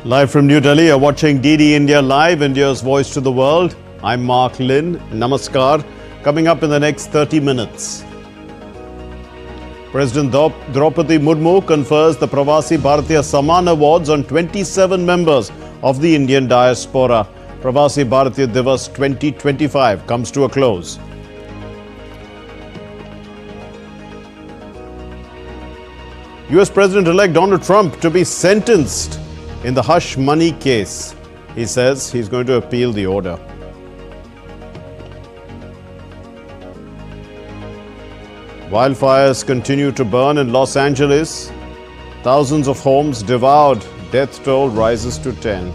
Live from New Delhi, you're watching DD India Live, India's voice to the world. I'm Mark Lynn. Namaskar. Coming up in the next 30 minutes. President Draupadi Murmu confers the Pravasi Bharatiya Samman Awards on 27 members of the Indian diaspora. Pravasi Bharatiya Divas 2025 comes to a close. US President-elect Donald Trump to be sentenced in the hush money case. He says he's going to appeal the order. Wildfires continue to burn in Los Angeles. Thousands of homes devoured. Death toll rises to 10.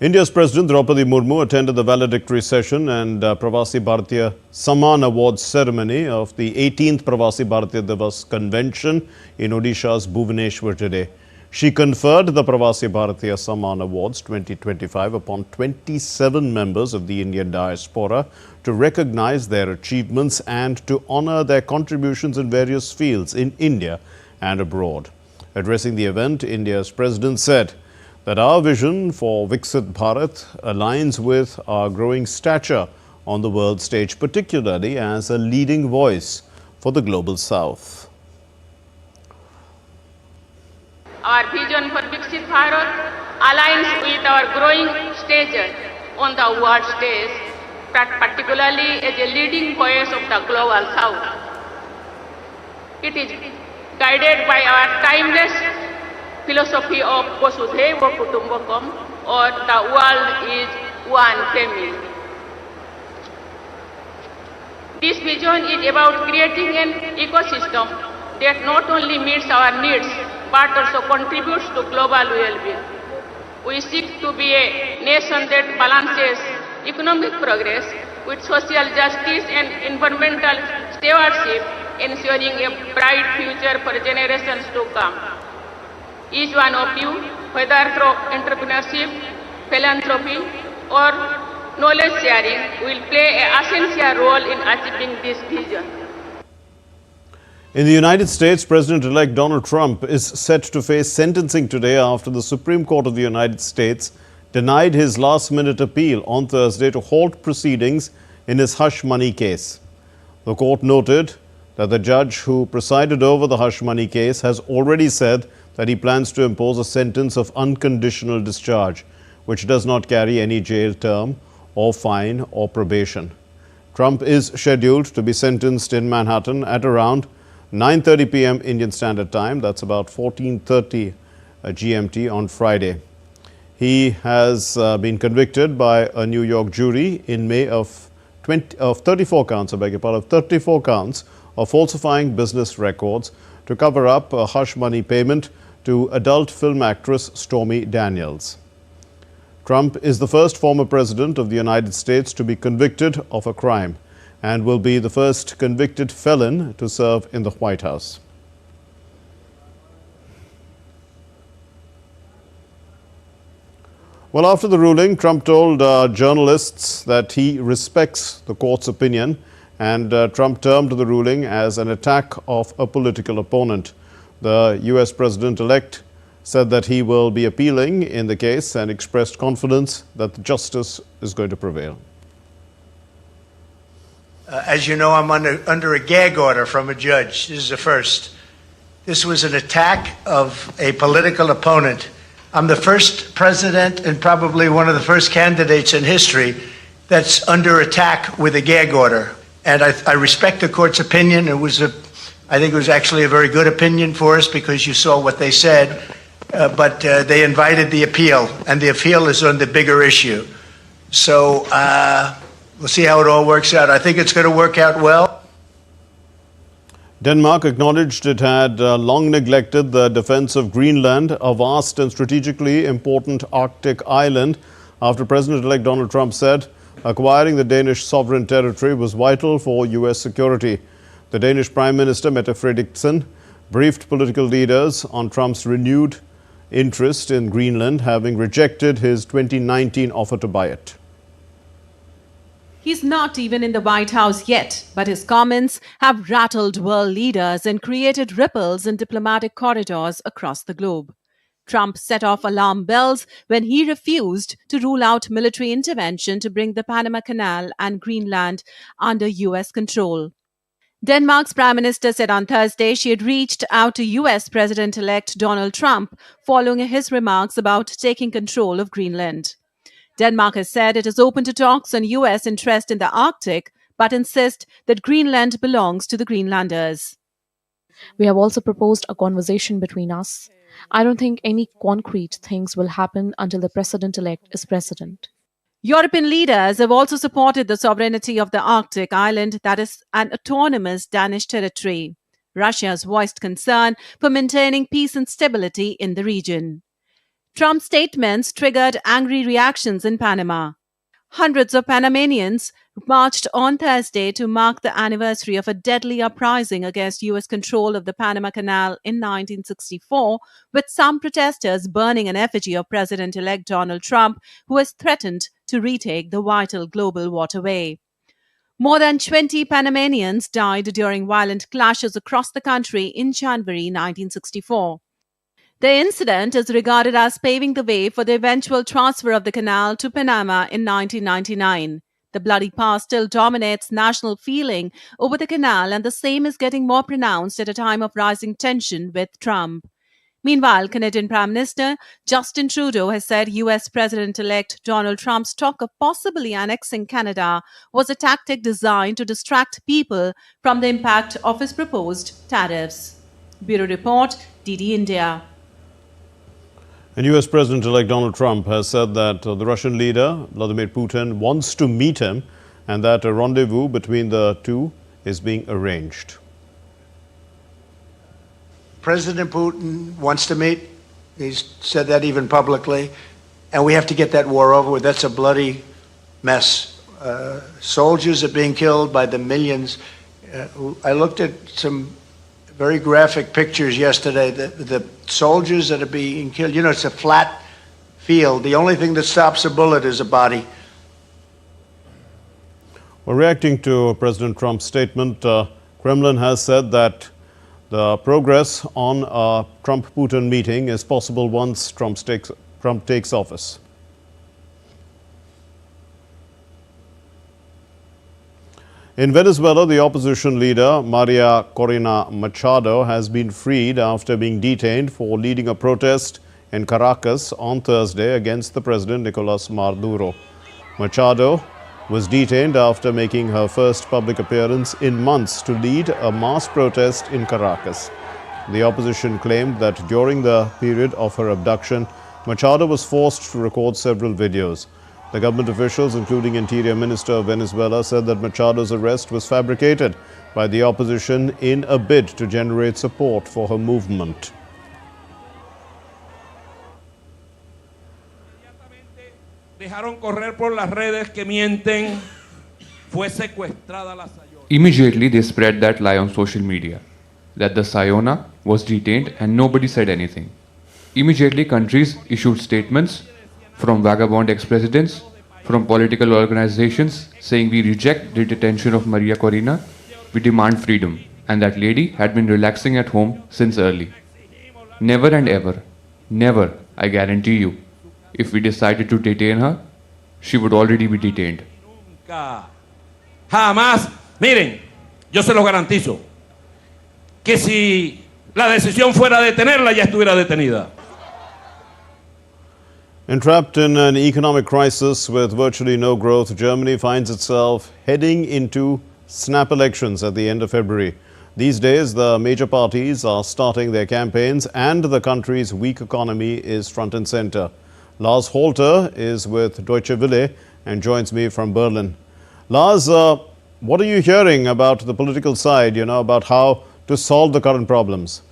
India's President Draupadi Murmu attended the valedictory session and Pravasi Bharatiya Samman Awards ceremony of the 18th Pravasi Bharatiya Divas convention in Odisha's Bhubaneswar today. She conferred the Pravasi Bharatiya Samman Awards 2025 upon 27 members of the Indian diaspora to recognize their achievements and to honor their contributions in various fields in India and abroad. Addressing the event, India's president said that our vision for Viksit Bharat aligns with our growing stature on the world stage, particularly as a leading voice for the global south. Our vision for Viksit Bharat aligns with our growing stature on the world stage, particularly as a leading voice of the global south. It is guided by our timeless philosophy of Vasudhaiva Kutumbakam, or the world is one family. This vision is about creating an ecosystem that not only meets our needs but also contributes to global well-being. We seek to be a nation that balances economic progress with social justice and environmental stewardship, ensuring a bright future for generations to come. Each one of you, whether through entrepreneurship, philanthropy, or knowledge sharing, will play an essential role in achieving this vision. In the United States, President-elect Donald Trump is set to face sentencing today after the Supreme Court of the United States denied his last-minute appeal on Thursday to halt proceedings in his hush money case. The court noted that the judge who presided over the hush money case has already said that he plans to impose a sentence of unconditional discharge, which does not carry any jail term or fine or probation. Trump is scheduled to be sentenced in Manhattan at around 9:30 p.m. Indian Standard Time. That's about 14:30 GMT on Friday. He has been convicted by a New York jury in May of 34 counts, I beg your pardon, 34 counts of falsifying business records to cover up a hush money payment to adult film actress Stormy Daniels. Trump is the first former president of the United States to be convicted of a crime and will be the first convicted felon to serve in the White House. Well, after the ruling, Trump told journalists that he respects the court's opinion, and Trump termed the ruling as an attack of a political opponent. The US President-elect said that he will be appealing in the case and expressed confidence that justice is going to prevail. As you know, I'm under a gag order from a judge. This is a first. This was an attack of a political opponent. I'm the first president and probably one of the first candidates in history that's under attack with a gag order. And I respect the court's opinion. I think it was actually a very good opinion for us because you saw what they said. But they invited the appeal, and the appeal is on the bigger issue. So we'll see how it all works out. I think it's going to work out well. Denmark acknowledged it had long neglected the defense of Greenland, a vast and strategically important Arctic island, after President-elect Donald Trump said acquiring the Danish sovereign territory was vital for U.S. security. The Danish Prime Minister, Mette Frederiksen, briefed political leaders on Trump's renewed interest in Greenland, having rejected his 2019 offer to buy it. He's not even in the White House yet, but his comments have rattled world leaders and created ripples in diplomatic corridors across the globe. Trump set off alarm bells when he refused to rule out military intervention to bring the Panama Canal and Greenland under U.S. control. Denmark's Prime Minister said on Thursday she had reached out to U.S. President-elect Donald Trump following his remarks about taking control of Greenland. Denmark has said it is open to talks on U.S. interest in the Arctic, but insists that Greenland belongs to the Greenlanders. We have also proposed a conversation between us. I don't think any concrete things will happen until the president-elect is president. European leaders have also supported the sovereignty of the Arctic island that is an autonomous Danish territory. Russia has voiced concern for maintaining peace and stability in the region. Trump's statements triggered angry reactions in Panama. Hundreds of Panamanians marched on Thursday to mark the anniversary of a deadly uprising against U.S. control of the Panama Canal in 1964, with some protesters burning an effigy of President-elect Donald Trump, who has threatened to retake the vital global waterway. More than 20 Panamanians died during violent clashes across the country in January 1964. The incident is regarded as paving the way for the eventual transfer of the canal to Panama in 1999. The bloody past still dominates national feeling over the canal, and the same is getting more pronounced at a time of rising tension with Trump. Meanwhile, Canadian Prime Minister Justin Trudeau has said U.S. President-elect Donald Trump's talk of possibly annexing Canada was a tactic designed to distract people from the impact of his proposed tariffs. Bureau Report, DD India. And U.S. President-elect Donald Trump has said that the Russian leader, Vladimir Putin, wants to meet him and that a rendezvous between the two is being arranged. President Putin wants to meet. He's said that even publicly. And we have to get that war over with. That's a bloody mess. Soldiers are being killed by the millions. I looked at some very graphic pictures yesterday. The soldiers that are being killed, you know, it's a flat field. The only thing that stops a bullet is a body. Well, reacting to President Trump's statement, Kremlin has said that the progress on a Trump-Putin meeting is possible once Trump takes office. In Venezuela, the opposition leader, Maria Corina Machado, has been freed after being detained for leading a protest in Caracas on Thursday against the president, Nicolas Maduro. Machado was detained after making her first public appearance in months to lead a mass protest in Caracas. The opposition claimed that during the period of her abduction, Machado was forced to record several videos. The government officials, including Interior Minister of Venezuela, said that Machado's arrest was fabricated by the opposition in a bid to generate support for her movement. Immediately they spread that lie on social media, that the Sayona was detained and nobody said anything. Immediately countries issued statements from vagabond ex-presidents, from political organizations saying we reject the detention of Maria Corina, we demand freedom, and that lady had been relaxing at home since early. Never and ever, never, I guarantee you, if we decided to detain her, she would already be detained. Jamás, miren, yo se los garantizo, que si la decisión fuera detenerla, ya estuviera detenida. Entrapped in an economic crisis with virtually no growth, Germany finds itself heading into snap elections at the end of February. These days, the major parties are starting their campaigns and the country's weak economy is front and center. Lars Holter is with Deutsche Welle and joins me from Berlin. Lars, what are you hearing about the political side, about how to solve the current problems?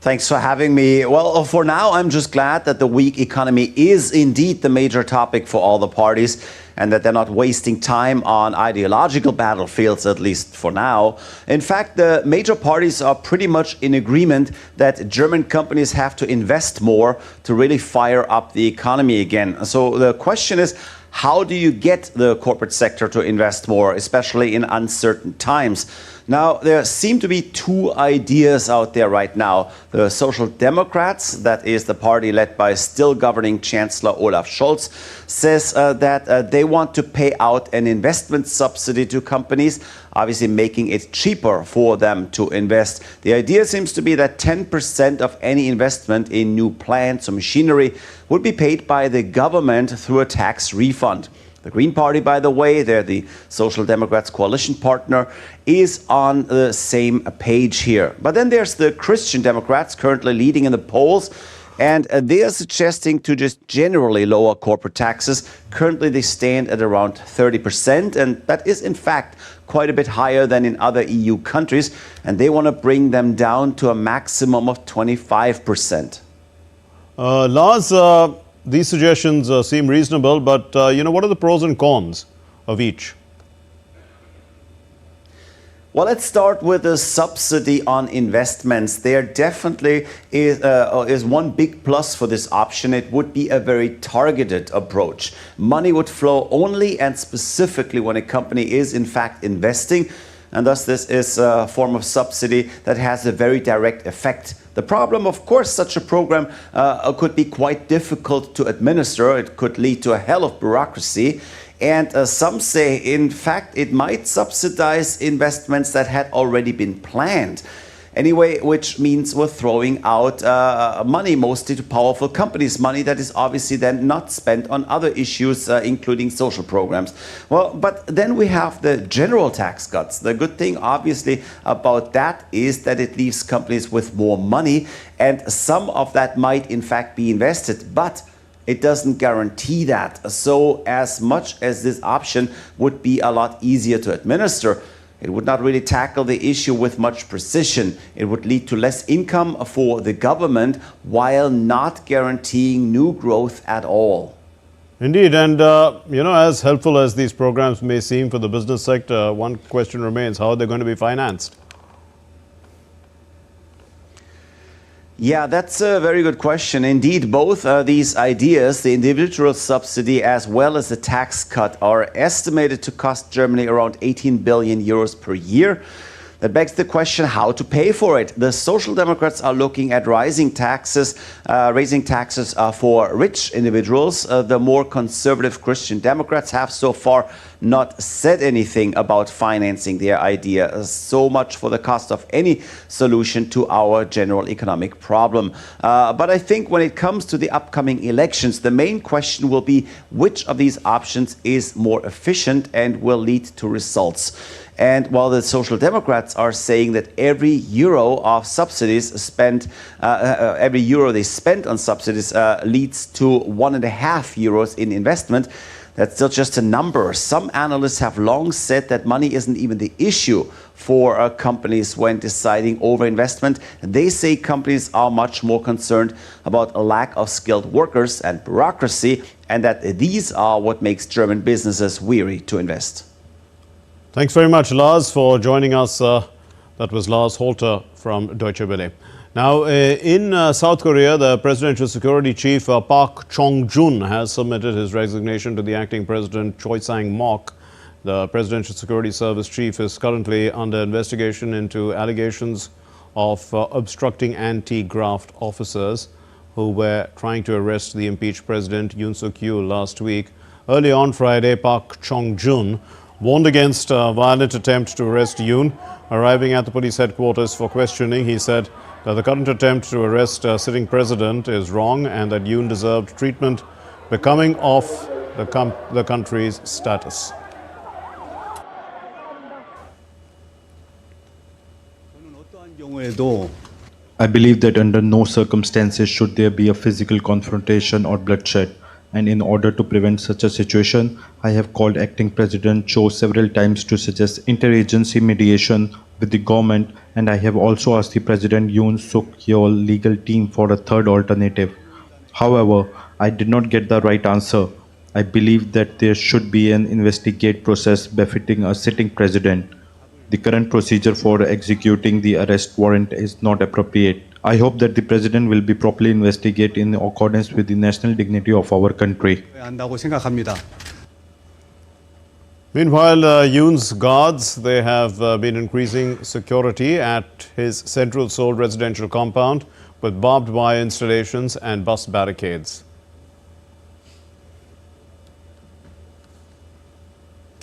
Thanks for having me. Well, for now, I'm just glad that the weak economy is indeed the major topic for all the parties and that they're not wasting time on ideological battlefields, at least for now. In fact, the major parties are pretty much in agreement that German companies have to invest more to really fire up the economy again. So the question is, how do you get the corporate sector to invest more, especially in uncertain times? Now, there seem to be two ideas out there right now. The Social Democrats, that is the party led by still governing Chancellor Olaf Scholz, says that they want to pay out an investment subsidy to companies, obviously making it cheaper for them to invest. The idea seems to be that 10% of any investment in new plants or machinery would be paid by the government through a tax refund. The Green Party, by the way, they're the Social Democrats' coalition partner, is on the same page here. But then there's the Christian Democrats currently leading in the polls, and they are suggesting to just generally lower corporate taxes. Currently, they stand at around 30%, and that is, in fact, quite a bit higher than in other EU countries, and they want to bring them down to a maximum of 25%. Lars, these suggestions seem reasonable, but what are the pros and cons of each? Well, let's start with the subsidy on investments. There definitely is one big plus for this option. It would be a very targeted approach. Money would flow only and specifically when a company is in fact investing. And thus this is a form of subsidy that has a very direct effect. The problem, of course, such a program could be quite difficult to administer. It could lead to a hell of bureaucracy. And some say, in fact, it might subsidize investments that had already been planned. Anyway, which means we're throwing out money mostly to powerful companies, money that is obviously then not spent on other issues, including social programs. Well, but then we have the general tax cuts. The good thing, obviously, about that is that it leaves companies with more money, and some of that might, in fact, be invested. But it doesn't guarantee that. So as much as this option would be a lot easier to administer, it would not really tackle the issue with much precision. It would lead to less income for the government while not guaranteeing new growth at all. Indeed, and as helpful as these programs may seem for the business sector, one question remains: how are they going to be financed? Yeah, that's a very good question. Indeed, both these ideas, the individual subsidy as well as the tax cut, are estimated to cost Germany around 18 billion euros per year. That begs the question how to pay for it. The Social Democrats are looking at raising taxes for rich individuals. The more conservative Christian Democrats have so far not said anything about financing their idea. So much for the cost of any solution to our general economic problem. But I think when it comes to the upcoming elections, the main question will be which of these options is more efficient and will lead to results. And while the Social Democrats are saying that every euro of subsidies spent, every euro they spend on subsidies leads to 1.5 euros in investment, that's still just a number. Some analysts have long said that money isn't even the issue for companies when deciding over investment. They say companies are much more concerned about a lack of skilled workers and bureaucracy, and that these are what makes German businesses weary to invest. Thanks very much, Lars, for joining us. That was Lars Holter from Deutsche Welle. Now, in South Korea, the presidential security chief Park Chung-jun has submitted his resignation to the acting president Choi Sang-mok. The presidential security service chief is currently under investigation into allegations of obstructing anti-graft officers who were trying to arrest the impeached president Yoon Suk-yeol last week. Early on Friday, Park Chung-jun warned against a violent attempt to arrest Yoon. Arriving at the police headquarters for questioning, he said that the current attempt to arrest a sitting president is wrong and that Yoon deserved treatment becoming of the country's status. I believe that under no circumstances should there be a physical confrontation or bloodshed. And in order to prevent such a situation, I have called Acting President Cho several times to suggest interagency mediation with the government, and I have also asked the President Yoon Suk Yeol legal team for a third alternative. However, I did not get the right answer. I believe that there should be an investigate process befitting a sitting president. The current procedure for executing the arrest warrant is not appropriate. I hope that the president will be properly investigated in accordance with the national dignity of our country. 한다고 생각합니다. Meanwhile, Yoon's guards, they have been increasing security at his Central Seoul residential compound with barbed wire installations and bus barricades.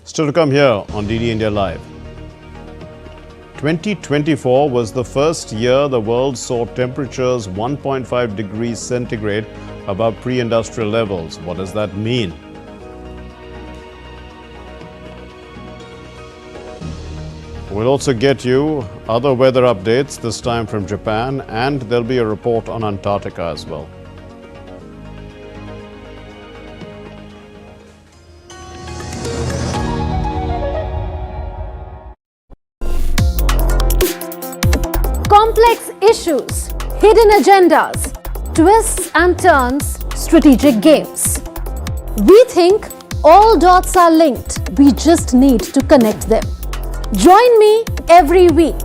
Still to come here on DD India Live. 2024 was the first year the world saw temperatures 1.5 degrees centigrade above pre-industrial levels. What does that mean? We'll also get you other weather updates, this time from Japan, and there'll be a report on Antarctica as well. Complex issues, hidden agendas, twists and turns, strategic games. We think all dots are linked, we just need to connect them. Join me every week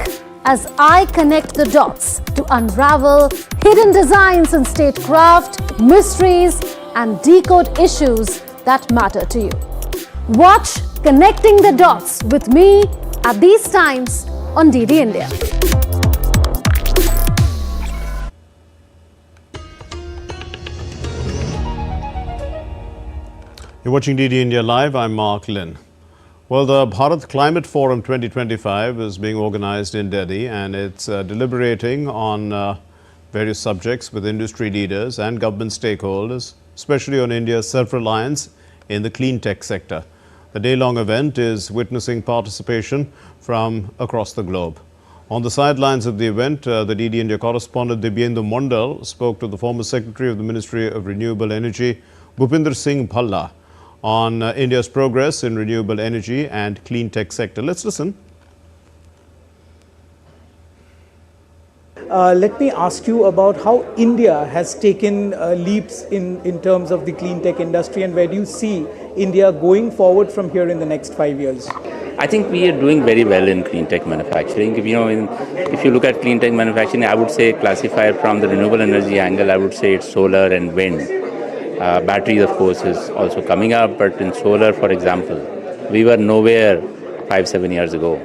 as I connect the dots to unravel hidden designs in statecraft, mysteries, and decode issues that matter to you. Watch Connecting the Dots with me at these times on DD India. You're watching DD India Live. I'm Mark Lynn. Well, the Bharat Climate Forum 2025 is being organized in Delhi, and it's deliberating on various subjects with industry leaders and government stakeholders, especially on India's self-reliance in the clean tech sector. The day-long event is witnessing participation from across the globe. On the sidelines of the event, the DD India correspondent Dibyendu Mondal spoke to the former Secretary of the Ministry of Renewable Energy, Bhupinder Singh Bhalla, on India's progress in renewable energy and clean tech sector. Let's listen. Let me ask you about how India has taken leaps in terms of the clean tech industry, and where do you see India going forward from here in the next 5 years? I think we are doing very well in clean tech manufacturing. If you look at clean tech manufacturing, I would say classify it from the renewable energy angle, I would say it's solar and wind. Batteries, of course, is also coming up, but in solar, for example, we were nowhere 5-7 years ago.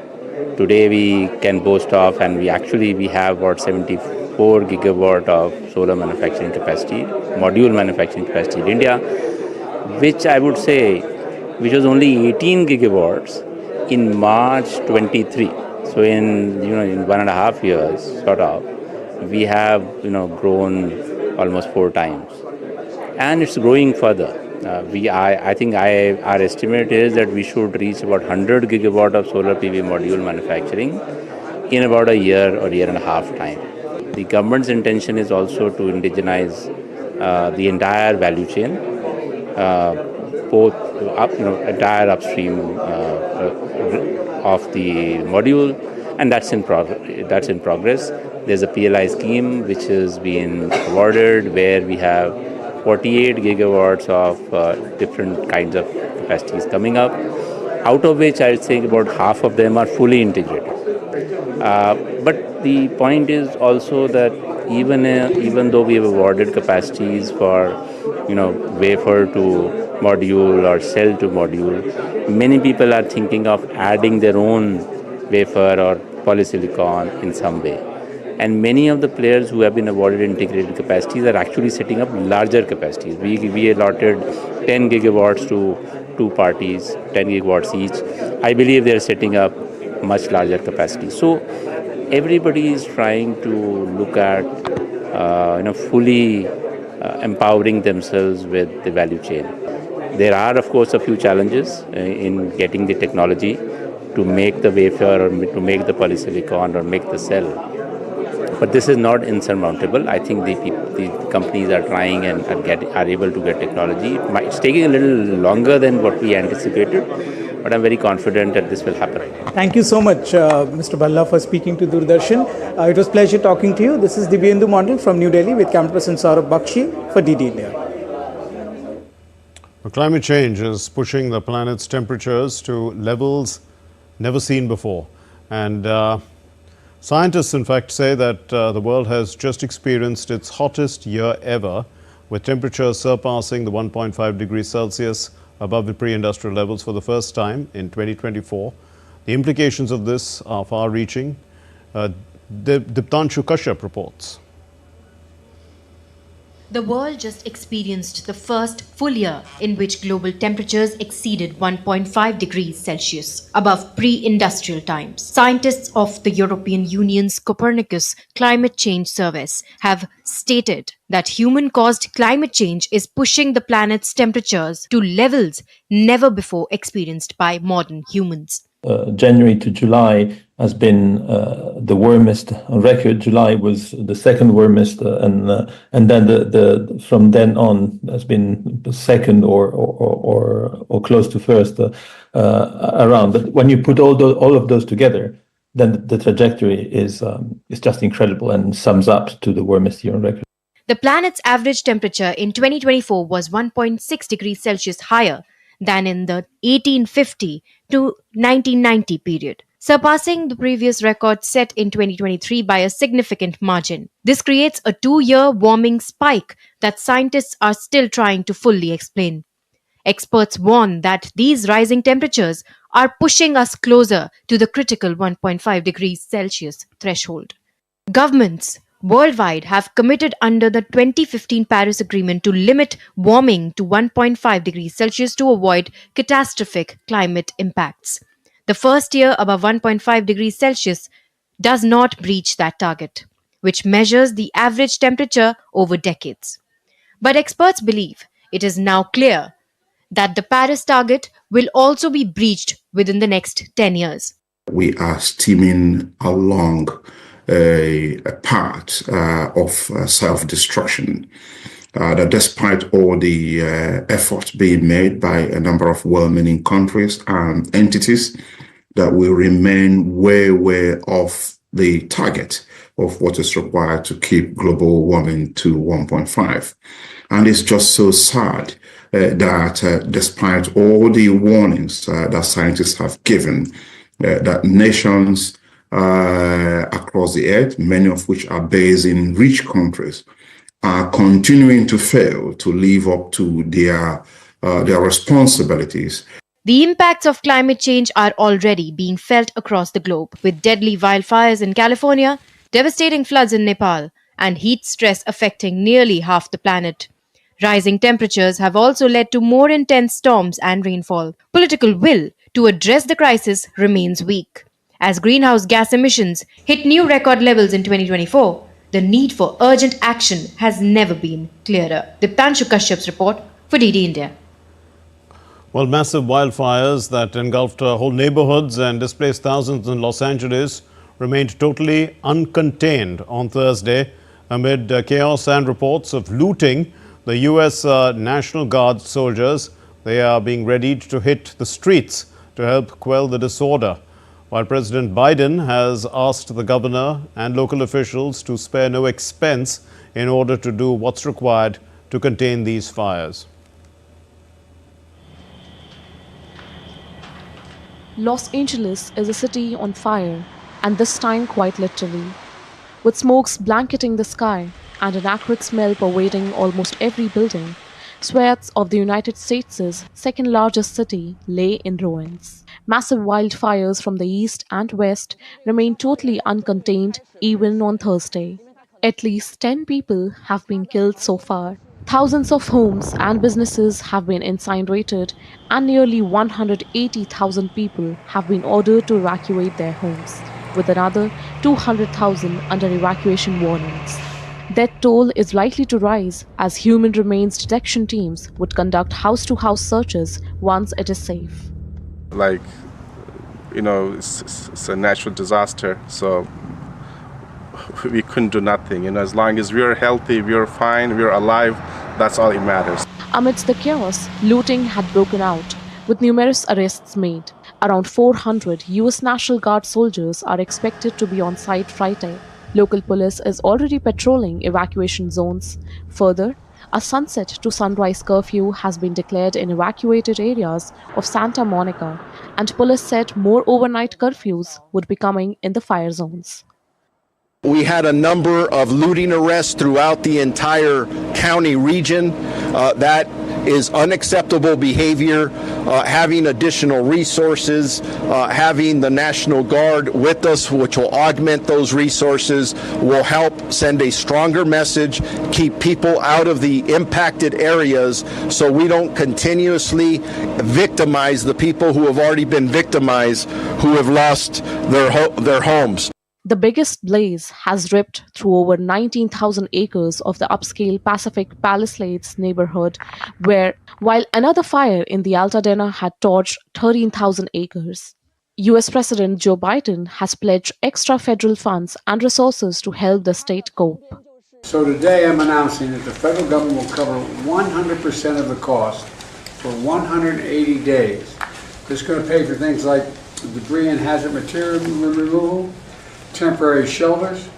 Today we can boast of, and we have about 74 gigawatt of solar manufacturing capacity, module manufacturing capacity in India, which I would say, which was only 18 gigawatts in March 23. So in 1.5 years, sort of, we have grown almost 4 times. And it's growing further. I think our estimate is that we should reach about 100 gigawatt of solar PV module manufacturing in about a year or year and a half time. The government's intention is also to indigenize the entire value chain, entire upstream of the module, and that's in progress. There's a PLI scheme which has been awarded, where we have 48 gigawatts of different kinds of capacities coming up, out of which I think about half of them are fully integrated. But the point is also that even though we have awarded capacities for wafer to module or cell to module, many people are thinking of adding their own wafer or polysilicon in some way. And many of the players who have been awarded integrated capacities are actually setting up larger capacities. We allotted 10 gigawatts to 2 parties, 10 gigawatts each. I believe they are setting up much larger capacities. So everybody is trying to look at fully empowering themselves with the value chain. There are, of course, a few challenges in getting the technology to make the wafer or to make the polysilicon or make the cell. But this is not insurmountable. I think the companies are trying and are able to get technology. It's taking a little longer than what we anticipated, but I'm very confident that this will happen. Thank you so much, Mr. Bhalla, for speaking to Doordarshan. It was a pleasure talking to you. This is Divyendu Mondal from New Delhi with camera person Saurabh Bakshi for DD India. Well, climate change is pushing the planet's temperatures to levels never seen before. And scientists, in fact, say that the world has just experienced its hottest year ever, with temperatures surpassing the 1.5 degrees Celsius above the pre-industrial levels for the first time in 2024. The implications of this are far-reaching. Diptanshu Kashyap reports. The world just experienced the first full year in which global temperatures exceeded 1.5 degrees Celsius above pre-industrial times. Scientists of the European Union's Copernicus Climate Change Service have stated that human-caused climate change is pushing the planet's temperatures to levels never before experienced by modern humans. January to July has been the warmest on record. July was the second warmest, and then from then on has been the second or close to first around. But when you put all of those together, then the trajectory is just incredible and sums up to the warmest year on record. The planet's average temperature in 2024 was 1.6 degrees Celsius higher than in the 1850 to 1990 period, surpassing the previous record set in 2023 by a significant margin. This creates a 2-year warming spike that scientists are still trying to fully explain. Experts warn that these rising temperatures are pushing us closer to the critical 1.5 degrees Celsius threshold. Governments worldwide have committed under the 2015 Paris Agreement to limit warming to 1.5 degrees Celsius to avoid catastrophic climate impacts. The first year above 1.5 degrees Celsius does not breach that target, which measures the average temperature over decades. But experts believe it is now clear that the Paris target will also be breached within the next 10 years. We are steaming along a path of self-destruction. That despite all the efforts being made by a number of well-meaning countries and entities, that will remain way off the target of what is required to keep global warming to 1.5. And it's just so sad that despite all the warnings that scientists have given, that nations across the earth, many of which are based in rich countries, are continuing to fail to live up to their responsibilities. The impacts of climate change are already being felt across the globe, with deadly wildfires in California, devastating floods in Nepal, and heat stress affecting nearly half the planet. Rising temperatures have also led to more intense storms and rainfall. Political will to address the crisis remains weak. As greenhouse gas emissions hit new record levels in 2024, the need for urgent action has never been clearer. Diptanshu Kashyap's report for DD India. Well, massive wildfires that engulfed whole neighborhoods and displaced thousands in Los Angeles remained totally uncontained on Thursday amid chaos and reports of looting. The U.S. National Guard soldiers, they are being readied to hit the streets to help quell the disorder, while President Biden has asked the governor and local officials to spare no expense in order to do what's required to contain these fires. Los Angeles is a city on fire, and this time quite literally. With smokes blanketing the sky and an acrid smell pervading almost every building, swaths of the United States' second largest city lay in ruins. Massive wildfires from the east and west remain totally uncontained even on Thursday. At least 10 people have been killed so far. Thousands of homes and businesses have been incinerated, and nearly 180,000 people have been ordered to evacuate their homes, with another 200,000 under evacuation warnings. Death toll is likely to rise as human remains detection teams would conduct house-to-house searches once it is safe. It's a natural disaster, so we couldn't do nothing. As long as we're healthy, we're fine, we're alive, that's all that matters. Amidst the chaos, looting had broken out, with numerous arrests made. Around 400 US National Guard soldiers are expected to be on site Friday. Local police is already patrolling evacuation zones. Further, a sunset to sunrise curfew has been declared in evacuated areas of Santa Monica, and police said more overnight curfews would be coming in the fire zones. We had a number of looting arrests throughout the entire county region. That is unacceptable behavior. Having additional resources, having the National Guard with us, which will augment those resources, will help send a stronger message, keep people out of the impacted areas so we don't continuously victimize the people who have already been victimized, who have lost their homes. The biggest blaze has ripped through over 19,000 acres of the upscale Pacific Palisades neighborhood, while another fire in the Altadena had torched 13,000 acres. US President Joe Biden has pledged extra federal funds and resources to help the state cope. So today I'm announcing that the federal government will cover 100% of the cost for 180 days. This is going to pay for things like debris and hazard material removal, temporary shelters,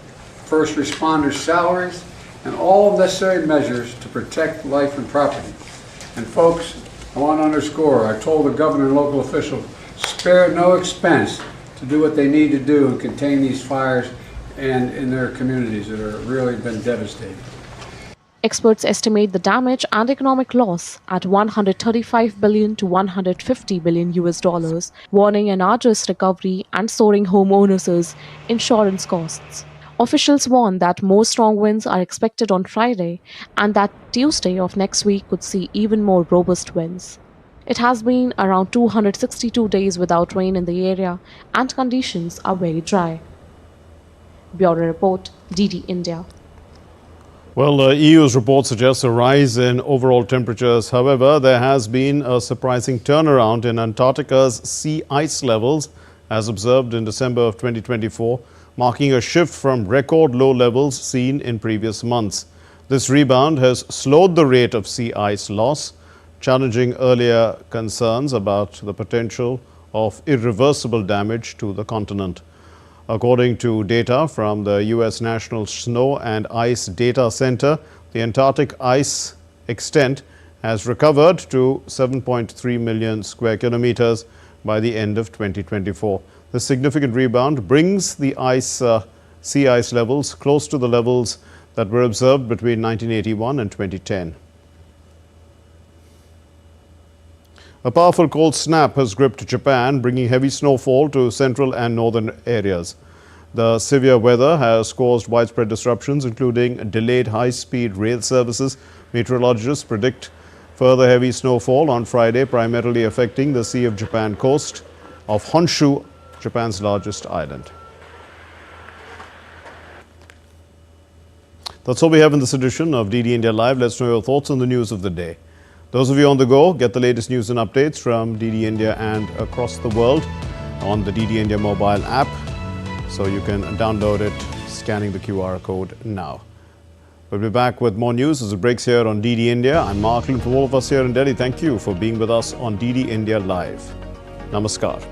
first responders' salaries, and all necessary measures to protect life and property. And folks, I want to underscore, I told the governor and local officials, spare no expense to do what they need to do and contain these fires and in their communities that have really been devastating. Experts estimate the damage and economic loss at $135 billion to $150 billion US, warning an arduous recovery and soaring homeowners' insurance costs. Officials warn that more strong winds are expected on Friday and that Tuesday of next week could see even more robust winds. It has been around 262 days without rain in the area and conditions are very dry. Bureau Report, DD India. Well, EU's report suggests a rise in overall temperatures. However, there has been a surprising turnaround in Antarctica's sea ice levels, as observed in December of 2024, marking a shift from record low levels seen in previous months. This rebound has slowed the rate of sea ice loss, challenging earlier concerns about the potential of irreversible damage to the continent. According to data from the US National Snow and Ice Data Center, the Antarctic ice extent has recovered to 7.3 million square kilometers by the end of 2024. The significant rebound brings the sea ice levels close to the levels that were observed between 1981 and 2010. A powerful cold snap has gripped Japan, bringing heavy snowfall to central and northern areas. The severe weather has caused widespread disruptions, including delayed high-speed rail services. Meteorologists predict further heavy snowfall on Friday, primarily affecting the Sea of Japan coast of Honshu, Japan's largest island. That's all we have in this edition of DD India Live. Let's know your thoughts on the news of the day. Those of you on the go, get the latest news and updates from DD India and across the world on the DD India mobile app. So you can download it, scanning the QR code now. We'll be back with more news as it breaks here on DD India. I'm Mark Lynn. From all of us here in Delhi, thank you for being with us on DD India Live. Namaskar.